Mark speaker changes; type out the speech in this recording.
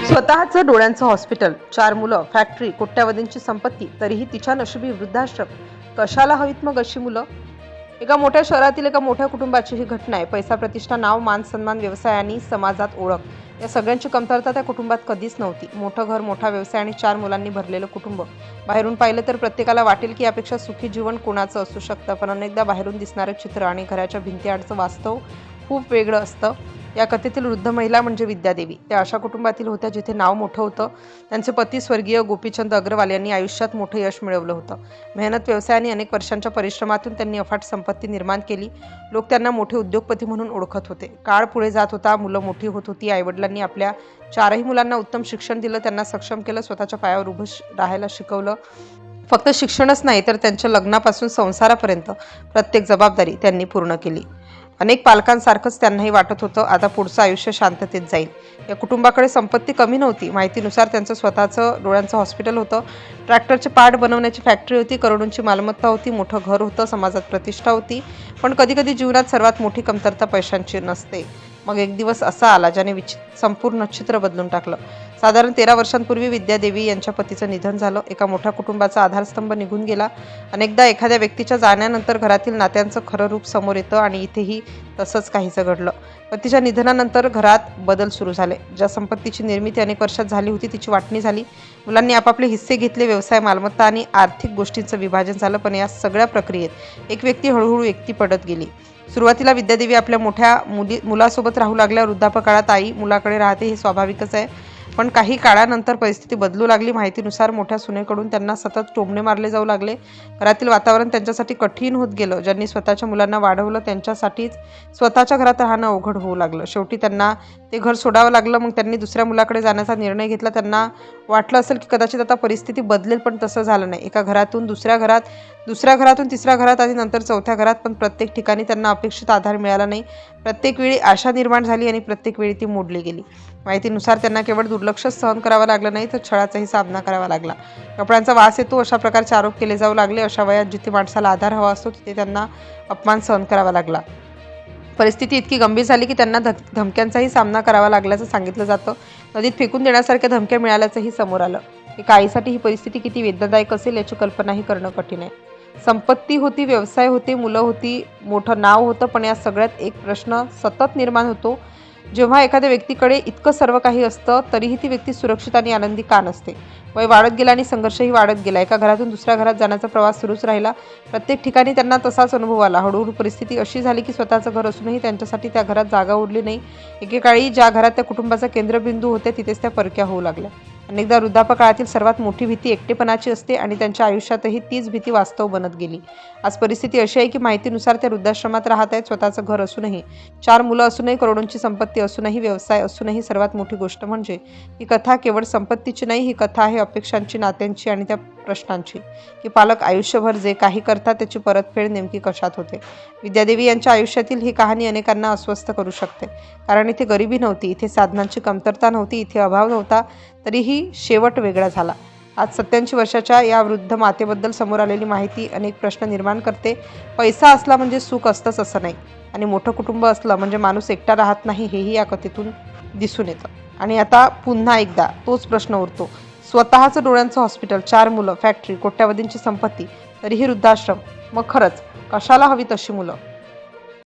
Speaker 1: स्वतःचं डोळ्यांचं हॉस्पिटल, 4 मुलं, फॅक्टरी, कोट्यावधींची संपत्ती, तरीही तिच्या नशिबी वृद्धाश्रम. कशाला हवीत मग अशी मुलं? एका मोठ्या शहरातील एका मोठ्या कुटुंबाची ही घटना आहे. पैसा, प्रतिष्ठा, नाव, मान, सन्मान, व्यवसाय आणि समाजात ओळख या सगळ्यांची कमतरता त्या कुटुंबात कधीच नव्हती. मोठं घर, मोठा व्यवसाय आणि 4 मुलांनी भरलेलं कुटुंब. बाहेरून पाहिलं तर प्रत्येकाला वाटेल की यापेक्षा सुखी जीवन कोणाचं असू शकतं, पण अनेकदा बाहेरून दिसणारं चित्र आणि घराच्या भिंतीआडचं वास्तव खूप वेगळं असतं. या कथेतील वृद्ध महिला म्हणजे विद्यादेवी. त्या अशा कुटुंबातील होत्या जिथे नाव मोठं होतं. त्यांचे पती स्वर्गीय गोपीचंद अग्रवाल यांनी आयुष्यात मोठं यश मिळवलं होतं. मेहनत, व्यवसाय आणि अनेक वर्षांच्या परिश्रमातून त्यांनी अफाट संपत्ती निर्माण केली. लोक त्यांना मोठे उद्योगपती म्हणून ओळखत होते. काळ पुढे जात होता, मुलं मोठी होत होती. आईवडिलांनी आपल्या 4ही मुलांना उत्तम शिक्षण दिलं, त्यांना सक्षम केलं, स्वतःच्या पायावर उभं राहायला शिकवलं. फक्त शिक्षणच नाही तर त्यांच्या लग्नापासून संसारापर्यंत प्रत्येक जबाबदारी त्यांनी पूर्ण केली. अनेक पालकांसारखंच त्यांनाही वाटत होतं आता पुढचं आयुष्य शांततेत जाईल. या कुटुंबाकडे संपत्ती कमी नव्हती. माहितीनुसार त्यांचं स्वतःचं डोळ्यांचं हॉस्पिटल होतं, ट्रॅक्टरचे पार्ट बनवण्याची फॅक्टरी होती, करोडोंची मालमत्ता होती, मोठं घर होतं, समाजात प्रतिष्ठा होती. पण कधीकधी जीवनात सर्वात मोठी कमतरता पैशांची नसते. मग एक दिवस असा आला ज्याने संपूर्ण चित्र बदलून टाकलं. साधारण 13 वर्षांपूर्वी विद्यादेवी यांच्या पतीचं निधन झालं. एका मोठ्या कुटुंबाचा आधारस्तंभ निघून गेला. अनेकदा एखाद्या व्यक्तीच्या जाण्यानंतर घरातील नात्यांचं खरं रूप समोर येतं आणि इथेही तसंच काहीसं घडलं. पतीच्या निधनानंतर घरात बदल सुरू झाले. ज्या संपत्तीची निर्मिती अनेक वर्षात झाली होती तिची वाटणी झाली. मुलांनी आपापले हिस्से घेतले. व्यवसाय, मालमत्ता आणि आर्थिक गोष्टींचं विभाजन झालं. पण या सगळ्या प्रक्रियेत एक व्यक्ती हळूहळू एकटी पडत गेली. सुरुवातीला विद्यादेवी आपल्या मोठ्या मुलासोबत राहू लागल्या. वृद्धापकाळात आई मुलाकडे राहते हे स्वाभाविकच आहे. पण काही काळानंतर परिस्थिती बदलू लागली. माहितीनुसार मोठ्या सुनेकडून त्यांना सतत टोमणे मारले जाऊ लागले. घरातील वातावरण त्यांच्यासाठी कठीण होत गेलं. ज्यांनी स्वतःच्या मुलांना वाढवलं त्यांच्यासाठीच स्वतःच्या घरात राहणं अवघड होऊ लागलं. शेवटी त्यांना ते घर सोडावं लागलं. मग त्यांनी दुसऱ्या मुलाकडे जाण्याचा निर्णय घेतला. त्यांना वाटलं असेल की कदाचित आता परिस्थिती बदलेल, पण तसं झालं नाही. एका घरातून दुसऱ्या घरात, दुसऱ्या घरातून तिसऱ्या घरात आणि नंतर चौथ्या घरात, पण प्रत्येक ठिकाणी त्यांना अपेक्षित आधार मिळाला नाही. प्रत्येक वेळी आशा निर्माण झाली आणि प्रत्येक वेळी ती मोडली गेली. माहितीनुसार त्यांना केवळ दुर्लक्षच सहन करावं लागलं नाही तर छळाचाही सामना करावा लागला. कपड्यांचा वास येतो अशा प्रकारचे आरोप केले जाऊ लागले. अशा वयात जिथे माणसाला आधार हवा असतो तिथे त्यांना अपमान सहन करावा लागला. परिस्थिती इतकी गंभीर झाली की त्यांना धमक्यांचाही सामना करावा लागल्याचं सांगितलं जातं. नदीत फेकून देण्यासारख्या धमक्या मिळाल्याचंही समोर आलं. एका आईसाठी ही परिस्थिती किती वेदनादायक असेल याची कल्पनाही करणं कठीण आहे. संपत्ती होती, व्यवसाय होते, मुलं होती, मोठं नाव होतं, पण या सगळ्यात एक प्रश्न सतत निर्माण होतो. जेव्हा एखाद्या व्यक्तीकडे इतकं सर्व काही असतं तरीही ती व्यक्ती सुरक्षित आणि आनंदी का नसते? वय वाढत गेलं आणि संघर्षही वाढत गेला. एका घरातून दुसऱ्या घरात जाण्याचा प्रवास सुरूच राहिला. प्रत्येक ठिकाणी त्यांना तसाच अनुभव आला. हळूहळू परिस्थिती अशी झाली की स्वतःचं घर असूनही त्यांच्यासाठी त्या घरात जागा उरली नाही. एकेकाळी ज्या घरात त्या कुटुंबाचा केंद्रबिंदू होते तिथेच त्या परक्या होऊ लागल्या. अनेकदा वृद्धापकाळातील सर्वात मोठी भीती एकटेपणाची असते आणि त्यांच्या आयुष्यातही तीच भीती वास्तव बनत गेली. आज परिस्थिती अशी आहे की माहितीनुसार त्या वृद्धाश्रमात राहत आहेत. स्वतःचं घर असूनही, 4 मुलं असूनही, करोडोंची संपत्ती असूनही, व्यवसाय असूनही. सर्वात मोठी गोष्ट म्हणजे ही कथा केवळ संपत्तीची नाही, ही कथा आहे अपेक्षांची, नात्यांची आणि त्या प्रश्नांची की पालक आयुष्यभर जे काही करतात त्याची परतफेड नेमकी कशात होते. विद्यादेवी यांच्या आयुष्यातील ही कहाणी अनेकांना अस्वस्थ करू शकते. कारण इथे गरिबी नव्हती, इथे साधनांची कमतरता नव्हती, इथे अभाव नव्हता, तरीही शेवट वेगळा झाला. आज 87 वर्षाच्या या वृद्ध मातेबद्दल समोर आलेली माहिती अनेक प्रश्न निर्माण करते. पैसा असला म्हणजे सुख असतंच असं नाही, आणि मोठं कुटुंब असलं म्हणजे माणूस एकटा राहत नाही हेही या कथेतून दिसून येतं. आणि आता पुन्हा एकदा तोच प्रश्न उरतो. स्वतःचं डोळ्यांचं हॉस्पिटल, 4 मुलं, फॅक्टरी, कोट्यावधींची संपत्ती, तरीही वृद्धाश्रम. मग खरंच कशाला हवी तशी मुलं?